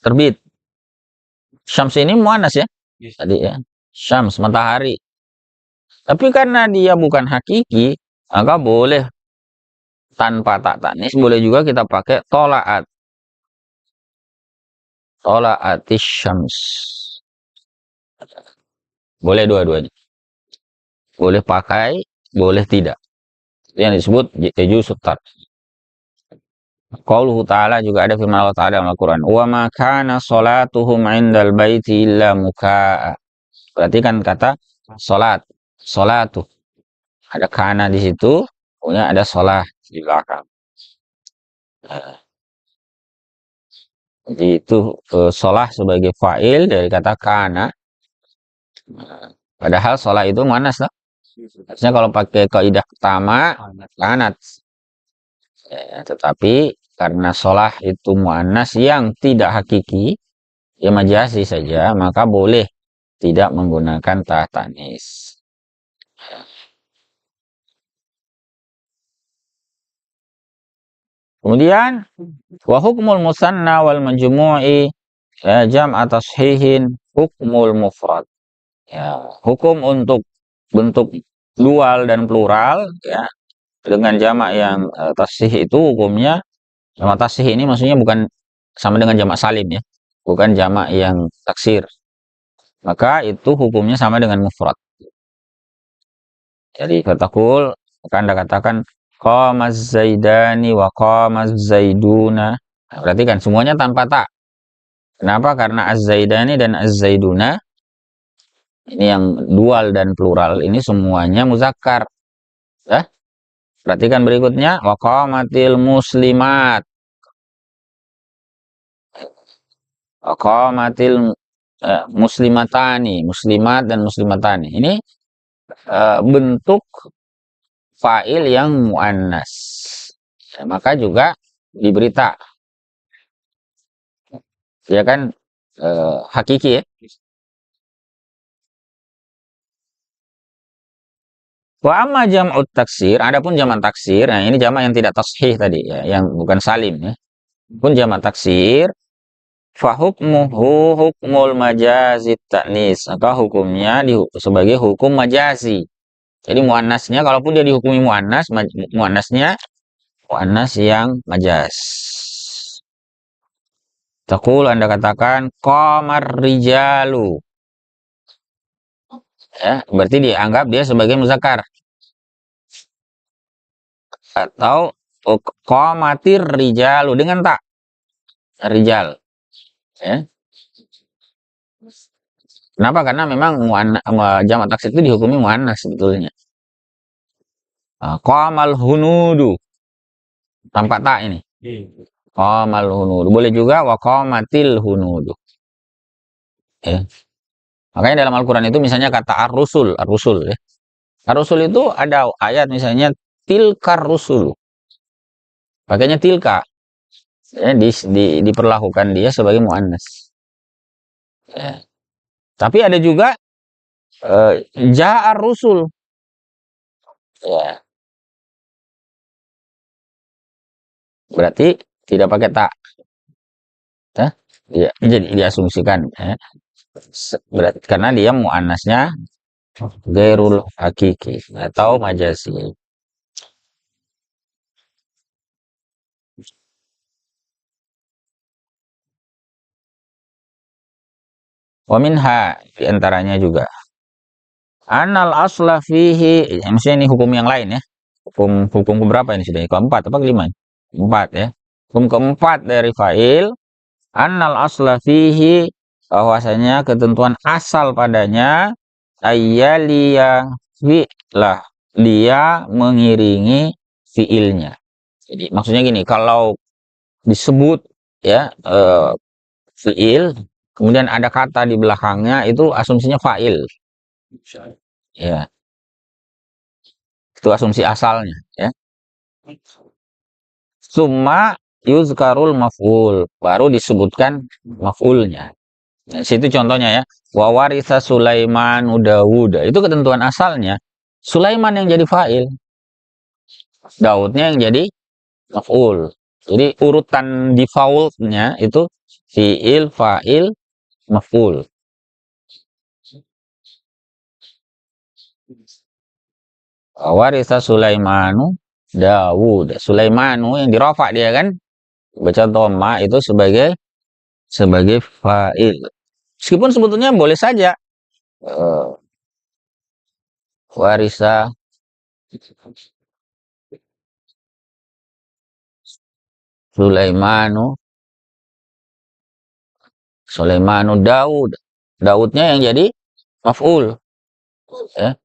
terbit. Syams ini muannas ya Yes. tadi ya. Syams matahari. Tapi karena dia bukan hakiki, maka boleh tanpa tak tanis, boleh juga kita pakai tola'at. Tola'atis syams. Boleh dua-duanya. Boleh pakai, boleh tidak. Itu yang disebut juz tar. Qauluhu ta'ala, juga ada firman Allah Ta'ala dalam Al-Quran. Wa ma kana salatuhum indal baiti illa muka'a. Perhatikan kata salat. Salatu. Ada kana di situ, punya ada salah di belakang. Jadi itu salah sebagai fa'il dari kata kana. Padahal salah itu muannas lah. Harusnya kalau pakai kaidah pertama kanat. Ya, tetapi karena salah itu muannas yang tidak hakiki, ya majazi saja, maka boleh tidak menggunakan ta tanis. Kemudian wa hukmul musanna wal majmu'i ya jam'a tashihin hukmul mufrad. Ya, hukum untuk bentuk dual dan plural ya dengan jamak yang tasih itu hukumnya, jamak tasih ini maksudnya bukan sama dengan jamak salim ya, bukan jamak yang taksir. Maka itu hukumnya sama dengan mufrad. Jadi fatakul akan Anda katakan qamaz zaidani wa qamaz zaiduna. Nah, berarti kan semuanya tanpa tak. Kenapa? Karena az-zaidani dan az-zaiduna ini yang dual dan plural ini semuanya muzakkar. Ya? Perhatikan berikutnya wa qamatil muslimat. Wa qamatil muslimatani, muslimat dan muslimatani. Ini bentuk fa'il yang muannas. Ya, maka juga diberita. Ya kan hakiki ya. Wa amma jam'ut taksir, adapun jamak taksir, nah ini jamak yang tidak tashih tadi ya, yang bukan salim ya. Pun jamak taksir, fa hukmuhu hukmul majazit ta'nis, maka hukumnya sebagai hukum majazi. Jadi muannasnya kalaupun dia dihukumi muannas, muannasnya muannas yang majaz. Taqul, Anda katakan qamar rijalu. Ya, berarti dianggap dia sebagai muzakkar. Atau qamatir rijalu dengan tak rijal. Ya. Kenapa? Karena memang jamak taksir itu dihukumi muannas sebetulnya. Qamal hunudu tanpa tak ini. Qamal hunudu. Boleh juga wa qamatil hunudu. Ya. Makanya dalam Al-Quran itu misalnya kata ar-rusul, ar-rusul ya. Ar-rusul itu ada ayat misalnya tilkar rusul. Pakainya tilka. Ya, diperlakukan dia sebagai muannas. Ya. Tapi ada juga ja'ar rusul. Ya. Berarti tidak pakai tak. Ya. Jadi diasumsikan ya. Berarti karena dia muannasnya gairul hakiki atau majazi. Wa minha, diantaranya juga. Anal asla fihi, maksudnya ini hukum yang lain ya. Hukum keberapa ini sudah? Keempat apa kelima? Empat ya. Hukum keempat dari fa'il. Annal asla fihi, bahwasanya ketentuan asal padanya ayyaliya fi'lah, dia mengiringi fiilnya. Jadi maksudnya gini, kalau disebut ya fiil, kemudian ada kata di belakangnya, itu asumsinya fa'il. Ya, itu asumsi asalnya ya. Summa yuzkarul maf'ul, baru disebutkan maf'ulnya. Nah, situ contohnya ya. Wa waritha Sulaiman Dawud. Itu ketentuan asalnya. Sulaiman yang jadi fa'il, Daudnya yang jadi maf'ul. Jadi urutan defaultnya itu fi'il, fa'il, maf'ul. Wa waritha Sulaimanu Dawud. Sulaimanu yang dirofa dia kan, baca dhamma itu sebagai fa'il. Meskipun sebetulnya boleh saja warisa Sulaimanu Daud. Daudnya yang jadi maf'ul ya.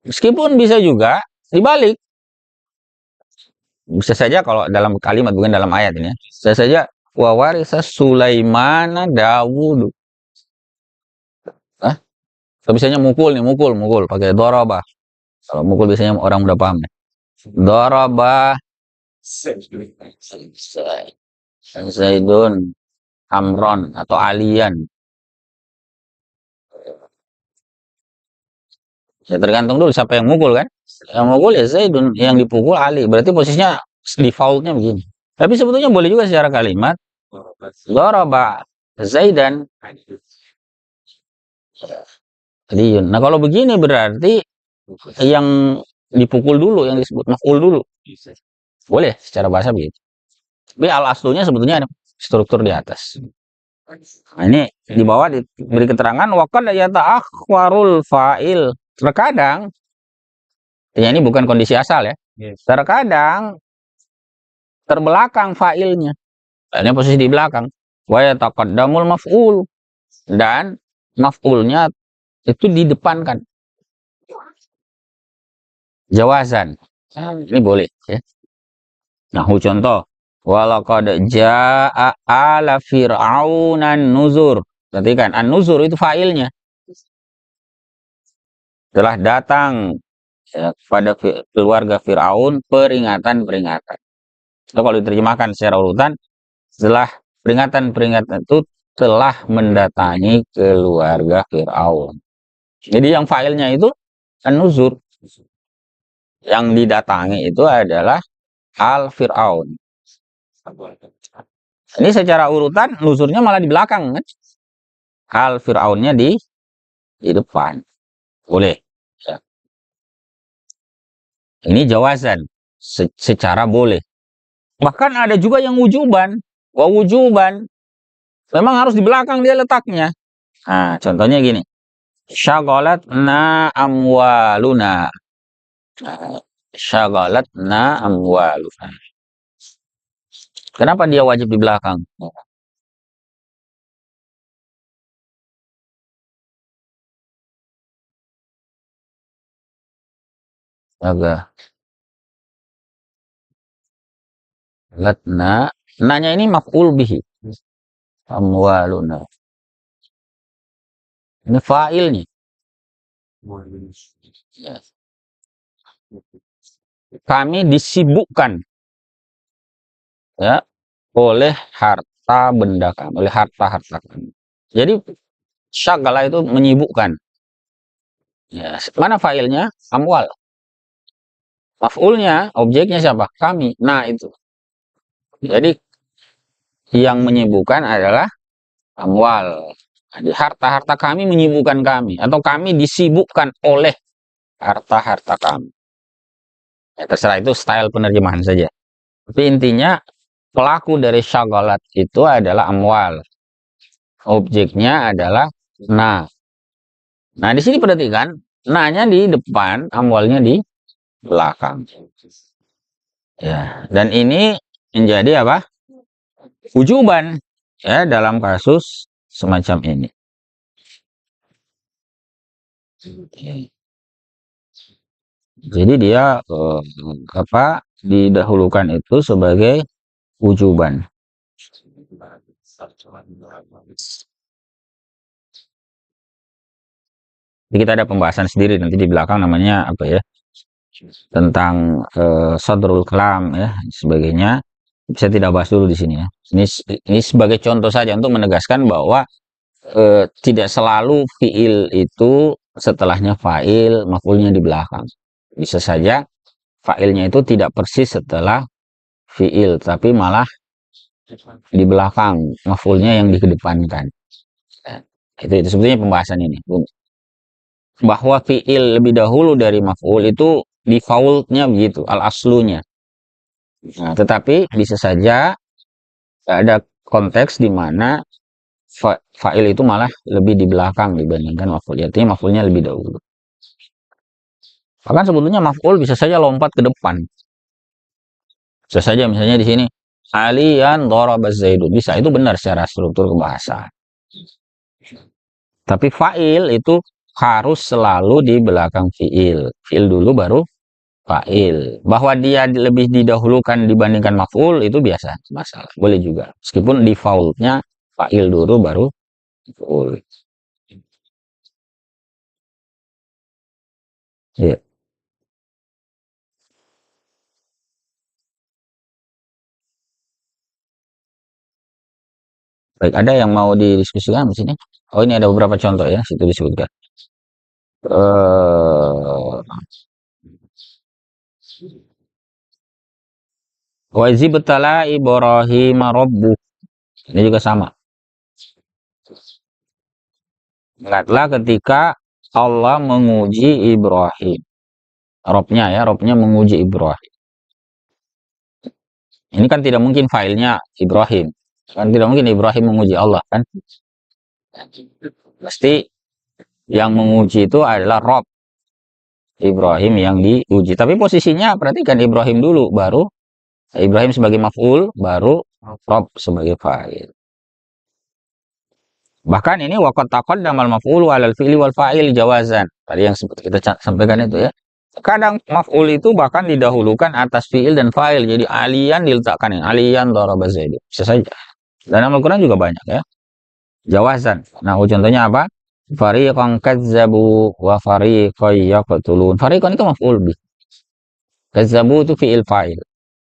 Meskipun bisa juga dibalik. Bisa saja kalau dalam kalimat, bukan dalam ayat ini ya. Bisa saja wa warisa Sulaimana Dawud. Kalau biasanya mukul nih, mukul pakai doraba. Kalau mukul biasanya orang udah paham ya. Doraba Zaidun Amron atau Alian. Ya tergantung dulu siapa yang mukul kan. Yang mukul ya Zaidun, yang dipukul Ali. Berarti posisinya defaultnya begini. Tapi sebetulnya boleh juga secara kalimat. Doraba Zaidan Aliun. Nah kalau begini berarti yang dipukul dulu, yang disebut maf'ul dulu. Boleh secara bahasa begitu. Tapi al-aslunya sebetulnya ada struktur di atas. Nah, ini di bawah diberi keterangan waqad yata'akhkharul fa'il. Terkadang, ya ini bukan kondisi asal ya. Terkadang terbelakang fa'ilnya. Ini posisi di belakang. Wa yataqaddamul maf'ul. Dan maf'ulnya itu didepankan. Jawazan. Ini boleh ya. Nah, contoh. Walaqad jaa'a ala fir'aunan nuzur. Perhatikan, an-nuzur itu fa'ilnya. Telah datang ya, pada keluarga Fir'aun peringatan-peringatan. Itu kalau diterjemahkan secara urutan, setelah peringatan-peringatan itu telah mendatangi keluarga Fir'aun. Jadi yang fa'ilnya itu an-nuzur. Yang didatangi itu adalah al-Fir'aun. Ini secara urutan nuzurnya malah di belakang kan? Al-Fir'aunnya di depan. Boleh. Ya. Ini jawazan. Secara boleh. Bahkan ada juga yang wujuban. Wujuban. Memang harus di belakang dia letaknya. Nah, contohnya gini. Syagalatna amwaluna. Syagalatna amwaluna. Kenapa dia wajib di belakang? Agak. Latna. Nanya ini maf'ul bihi. Amwaluna. Ini fa'ilnya. Ya. Kami disibukkan ya oleh harta benda kami, oleh harta-harta kami. Jadi syagala itu menyibukkan. Ya, mana failnya? Amwal. Maf'ulnya, objeknya siapa? Kami. Nah, itu. Jadi yang menyibukkan adalah amwal. Jadi harta-harta kami menyibukkan kami, atau kami disibukkan oleh harta-harta kami. Ya, terserah, itu style penerjemahan saja. Tapi intinya pelaku dari syaghalat itu adalah amwal. Objeknya adalah na. Nah, di sini perhatikan, na-nya di depan, amwalnya di belakang. Ya, dan ini menjadi apa? Ujuban ya dalam kasus semacam ini. Jadi dia apa didahulukan itu sebagai ujuban. Jadi kita ada pembahasan sendiri nanti di belakang namanya apa ya? Tentang sadrul kalam ya sebagainya. Bisa tidak bahas dulu di sini ya. Ini sebagai contoh saja untuk menegaskan bahwa tidak selalu fiil itu setelahnya fa'il, maf'ulnya di belakang. Bisa saja fa'ilnya itu tidak persis setelah fiil, tapi malah di belakang, maf'ulnya yang dikedepankan. Itu sebetulnya pembahasan ini. Bahwa fiil lebih dahulu dari maf'ul itu defaultnya begitu, al-aslunya. Nah, tetapi bisa saja ada konteks di mana fa'il itu malah lebih di belakang dibandingkan maf'ul. Artinya maf'ulnya lebih dahulu. Bahkan sebetulnya maf'ul bisa saja lompat ke depan. Bisa saja misalnya di sini alian daraba zaidun. Bisa, itu benar secara struktur kebahasaan. Tapi fa'il itu harus selalu di belakang fi'il. Fi'il dulu baru fa'il. Bahwa dia lebih didahulukan dibandingkan maf'ul itu biasa, masalah. Boleh juga. Meskipun defaultnya fa'il dulu baru maf'ul. Ya. Baik, ada yang mau didiskusikan di sini? Oh, ini ada beberapa contoh ya, situ disebutkan. Eh wa izibtala Ibrahim rabbuh. Ini juga sama. Ingatlah ketika Allah menguji Ibrahim. Robnya ya, Robnya menguji Ibrahim. Ini kan tidak mungkin filenya Ibrahim. Kan tidak mungkin Ibrahim menguji Allah kan. Pasti yang menguji itu adalah Rob. Ibrahim yang diuji. Tapi posisinya perhatikan Ibrahim dulu, baru Ibrahim sebagai maf'ul, baru Rob sebagai fa'il. Bahkan ini waqad taqaddamal maf'ulu 'alal fi'li wal fa'il jawazan. Tadi yang seperti kita sampaikan itu ya. Kadang maf'ul itu bahkan didahulukan atas fi'il dan fa'il. Jadi aliyan diletakkan yang aliyan daraba zaid. Bisa saja. Dan Al-Qur'an juga banyak ya. Jawazan. Nah, contohnya apa? Fariqan kazzabu wa fariqan yaqtulun. Fariqan itu maf'ul bih. Kazzabu itu fi'il fa'il.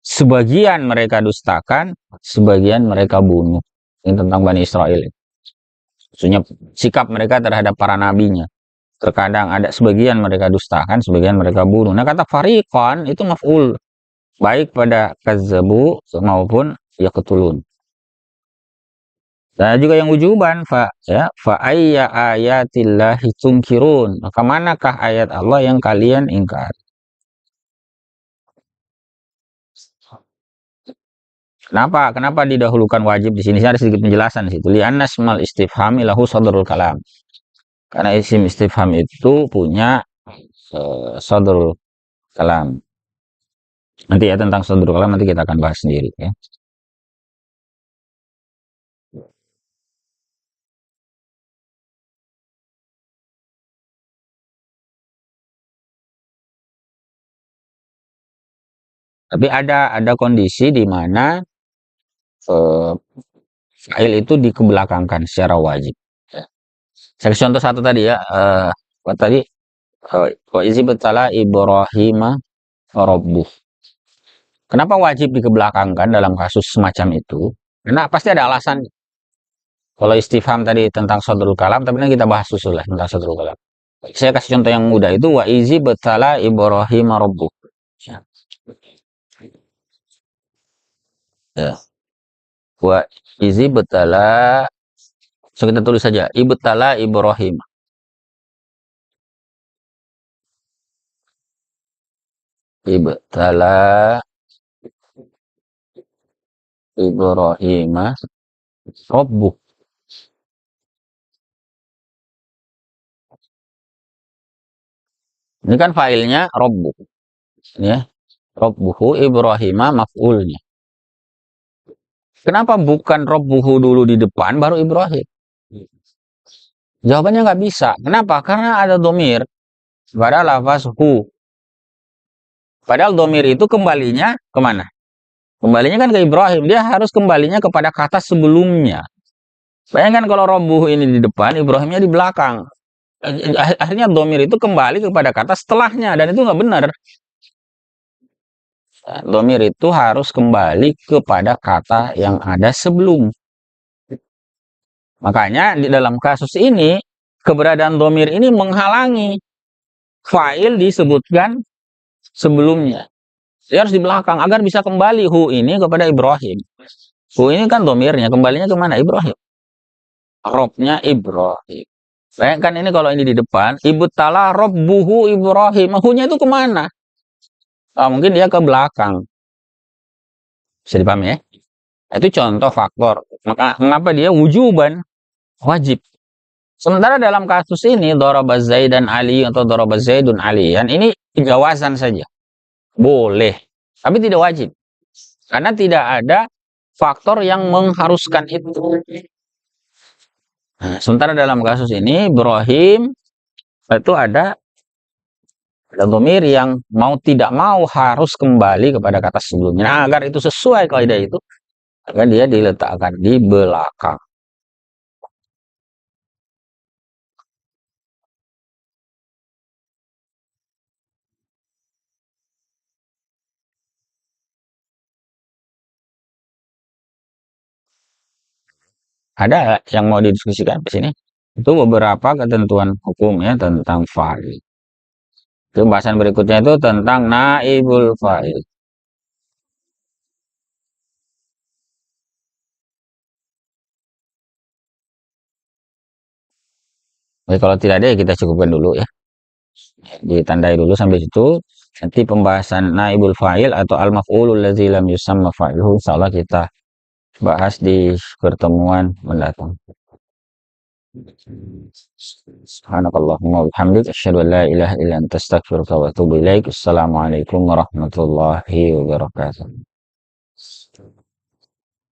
Sebagian mereka dustakan, sebagian mereka bunuh. Ini tentang Bani Israel. Maksudnya sikap mereka terhadap para nabinya. Terkadang ada sebagian mereka dustakan, sebagian mereka bunuh. Nah, kata fariqan itu maf'ul. Baik pada kazzabu maupun yaqtulun. Dan juga yang ujuban fa ayya ayatillahi tunkirun. Maka manakah ayat Allah yang kalian ingkar? Kenapa? Kenapa didahulukan wajib di sini? Ada sedikit penjelasan di situ. Li'anna ismal istifhami lahu sadrul kalam. Karena isim istifham itu punya sadrul kalam. Nanti ya tentang sadrul kalam nanti kita akan bahas sendiri ya. Tapi ada kondisi di mana eh, fa'il itu dikebelakangkan secara wajib. Ya. Saya kasih contoh satu tadi ya. Apa tadi? Wa izi betala Ibrahim rabbuh. Kenapa wajib dikebelakangkan dalam kasus semacam itu? Karena pasti ada alasan. Kalau istifham tadi tentang sodrul kalam, tapi nanti kita bahas susul lah tentang sodrul kalam. Saya kasih contoh yang mudah itu wa izi betala Ibrahim rabbuh. Ya. Wa izi betala. So kita tulis saja. Ibtala Ibrahim. Ibtala Ibrahima Rabbuh. Ini kan failnya Rabbuh. Ya. Rabbuhu Ibrahima maf'ulnya. Kenapa bukan Rabbuhu dulu di depan baru Ibrahim? Jawabannya nggak bisa. Kenapa? Karena ada domir pada lafaz hu. Padahal domir itu kembalinya kemana? Kembalinya kan ke Ibrahim. Dia harus kembalinya kepada kata sebelumnya. Bayangkan kalau Rabbuhu ini di depan, Ibrahimnya di belakang. Akhirnya domir itu kembali kepada kata setelahnya. Dan itu nggak benar. Domir itu harus kembali kepada kata yang ada sebelum. Makanya di dalam kasus ini, keberadaan domir ini menghalangi fa'il disebutkan sebelumnya. Dia harus di belakang agar bisa kembali hu ini kepada Ibrahim. Hu ini kan domirnya, kembalinya kemana? Ibrahim. Robnya Ibrahim. Bayangkan ini kalau ini di depan, ibtala rabbuhu Ibrahim. Hu-nya itu kemana? Mungkin dia ke belakang. Bisa dipahami ya? Itu contoh faktor. Maka mengapa dia wujuban? Wajib. Sementara dalam kasus ini, daraba Zaidan Ali atau daraba Zaidun Aliyan, ini jawazan saja. Boleh. Tapi tidak wajib. Karena tidak ada faktor yang mengharuskan itu. Nah, sementara dalam kasus ini, Ibrahim itu ada dhamir yang mau tidak mau harus kembali kepada kata sebelumnya. Nah, agar itu sesuai kaidah itu, maka dia diletakkan di belakang. Ada yang mau didiskusikan di sini? Itu beberapa ketentuan hukum ya tentang fa'il. Itu bahasan berikutnya itu tentang naibul fa'il. Jadi kalau tidak ada ya kita cukupkan dulu ya. Ditandai dulu sampai situ. Nanti pembahasan naibul fa'il atau al-maf'ulul ladzi lam yusamma fa'iluhu insyaallah kita bahas di pertemuan mendatang. Subhanakallahumma wa bihamdika asyhadu an la ilaha illa anta astaghfiruka wa atubu ilaik. Assalamualaikum warahmatullahi wabarakatuh.